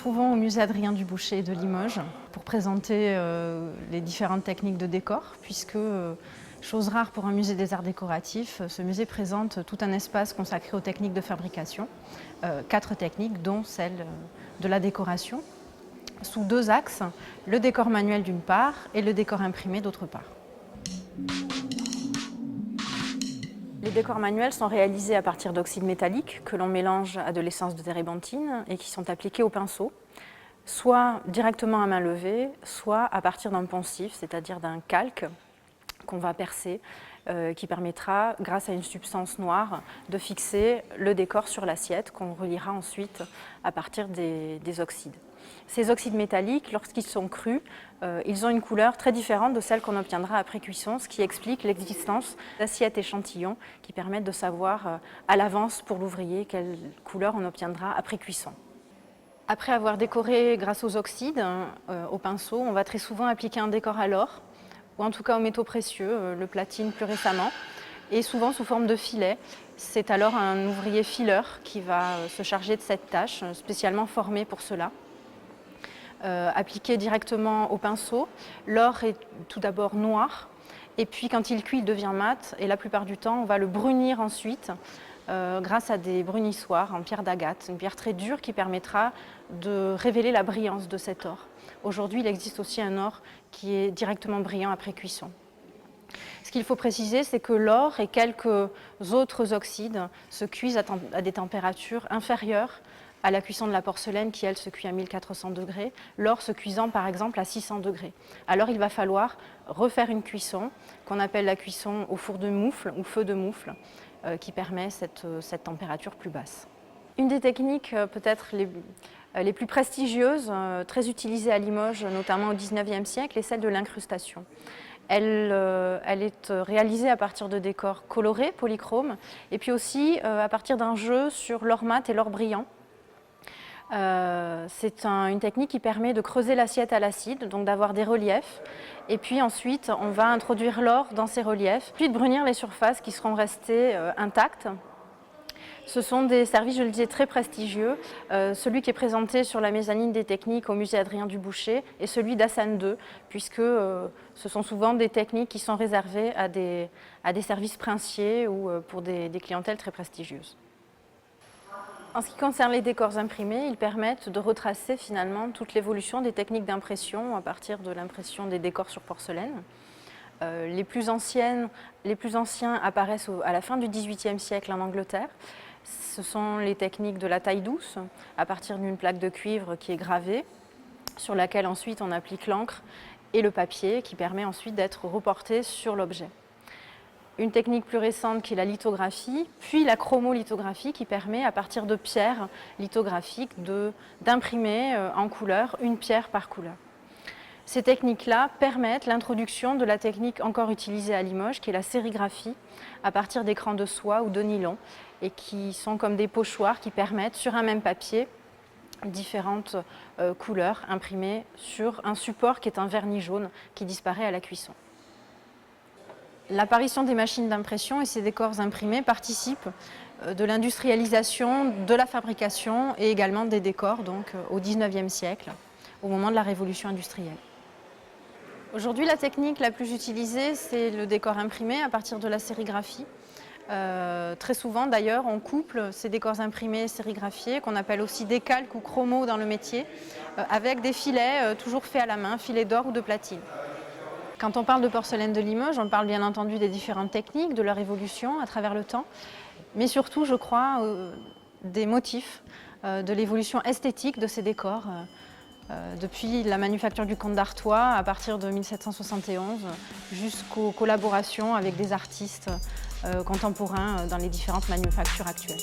retrouvons au musée Adrien Dubouchet de Limoges pour présenter les différentes techniques de décor, puisque, chose rare pour un musée des arts décoratifs, ce musée présente tout un espace consacré aux techniques de fabrication, 4 techniques dont celle de la décoration, sous 2 axes, le décor manuel d'une part et le décor imprimé d'autre part. Les décors manuels sont réalisés à partir d'oxyde métallique que l'on mélange à de l'essence de térébenthine et qui sont appliqués au pinceau, soit directement à main levée, soit à partir d'un poncif, c'est-à-dire d'un calque qu'on va percer, qui permettra, grâce à une substance noire, de fixer le décor sur l'assiette qu'on reliera ensuite à partir des oxydes. Ces oxydes métalliques, lorsqu'ils sont crus, ils ont une couleur très différente de celle qu'on obtiendra après cuisson, ce qui explique l'existence d'assiettes échantillons qui permettent de savoir à l'avance pour l'ouvrier quelle couleur on obtiendra après cuisson. Après avoir décoré grâce aux oxydes, au pinceau, on va très souvent appliquer un décor à l'or, ou en tout cas aux métaux précieux, le platine plus récemment, et souvent sous forme de filet. C'est alors un ouvrier fileur qui va se charger de cette tâche, spécialement formé pour cela. Appliqué directement au pinceau, l'or est tout d'abord noir, et puis quand il cuit, il devient mat, et la plupart du temps, on va le brunir ensuite grâce à des brunissoirs en pierre d'agate, une pierre très dure qui permettra de révéler la brillance de cet or. Aujourd'hui, il existe aussi un or qui est directement brillant après cuisson. Ce qu'il faut préciser, c'est que l'or et quelques autres oxydes se cuisent à des températures inférieures à la cuisson de la porcelaine qui, elle, se cuit à 1400 degrés, l'or se cuisant par exemple à 600 degrés. Alors il va falloir refaire une cuisson qu'on appelle la cuisson au four de moufle ou feu de moufle qui permet cette température plus basse. Une des techniques peut-être les plus prestigieuses, très utilisées à Limoges, notamment au XIXe siècle, est celle de l'incrustation. Elle est réalisée à partir de décors colorés, polychromes, et puis aussi à partir d'un jeu sur l'or mat et l'or brillant. C'est une technique qui permet de creuser l'assiette à l'acide, donc d'avoir des reliefs. Et puis ensuite, on va introduire l'or dans ces reliefs, puis de brunir les surfaces qui seront restées intactes. Ce sont des services, je le disais, très prestigieux. Celui qui est présenté sur la mezzanine des techniques au musée Adrien Dubouchet est celui d'Hassan II, puisque ce sont souvent des techniques qui sont réservées à des services princiers ou pour des clientèles très prestigieuses. En ce qui concerne les décors imprimés, ils permettent de retracer finalement toute l'évolution des techniques d'impression à partir de l'impression des décors sur porcelaine. Les plus anciens apparaissent à la fin du XVIIIe siècle en Angleterre. Ce sont les techniques de la taille douce, à partir d'une plaque de cuivre qui est gravée, sur laquelle ensuite on applique l'encre et le papier, qui permet ensuite d'être reporté sur l'objet. Une technique plus récente qui est la lithographie, puis la chromolithographie qui permet à partir de pierres lithographiques d'imprimer en couleur une pierre par couleur. Ces techniques-là permettent l'introduction de la technique encore utilisée à Limoges, qui est la sérigraphie, à partir d'écrans de soie ou de nylon, et qui sont comme des pochoirs qui permettent sur un même papier différentes couleurs imprimées sur un support qui est un vernis jaune qui disparaît à la cuisson. L'apparition des machines d'impression et ces décors imprimés participent de l'industrialisation de la fabrication et également des décors donc, au XIXe siècle, au moment de la révolution industrielle. Aujourd'hui, la technique la plus utilisée, c'est le décor imprimé à partir de la sérigraphie. Très souvent d'ailleurs, on couple ces décors imprimés sérigraphiés, qu'on appelle aussi décalques ou chromos dans le métier, avec des filets toujours faits à la main, filets d'or ou de platine. Quand on parle de porcelaine de Limoges, on parle bien entendu des différentes techniques, de leur évolution à travers le temps, mais surtout, je crois, des motifs, de l'évolution esthétique de ces décors, depuis la manufacture du comte d'Artois à partir de 1771, jusqu'aux collaborations avec des artistes contemporains dans les différentes manufactures actuelles.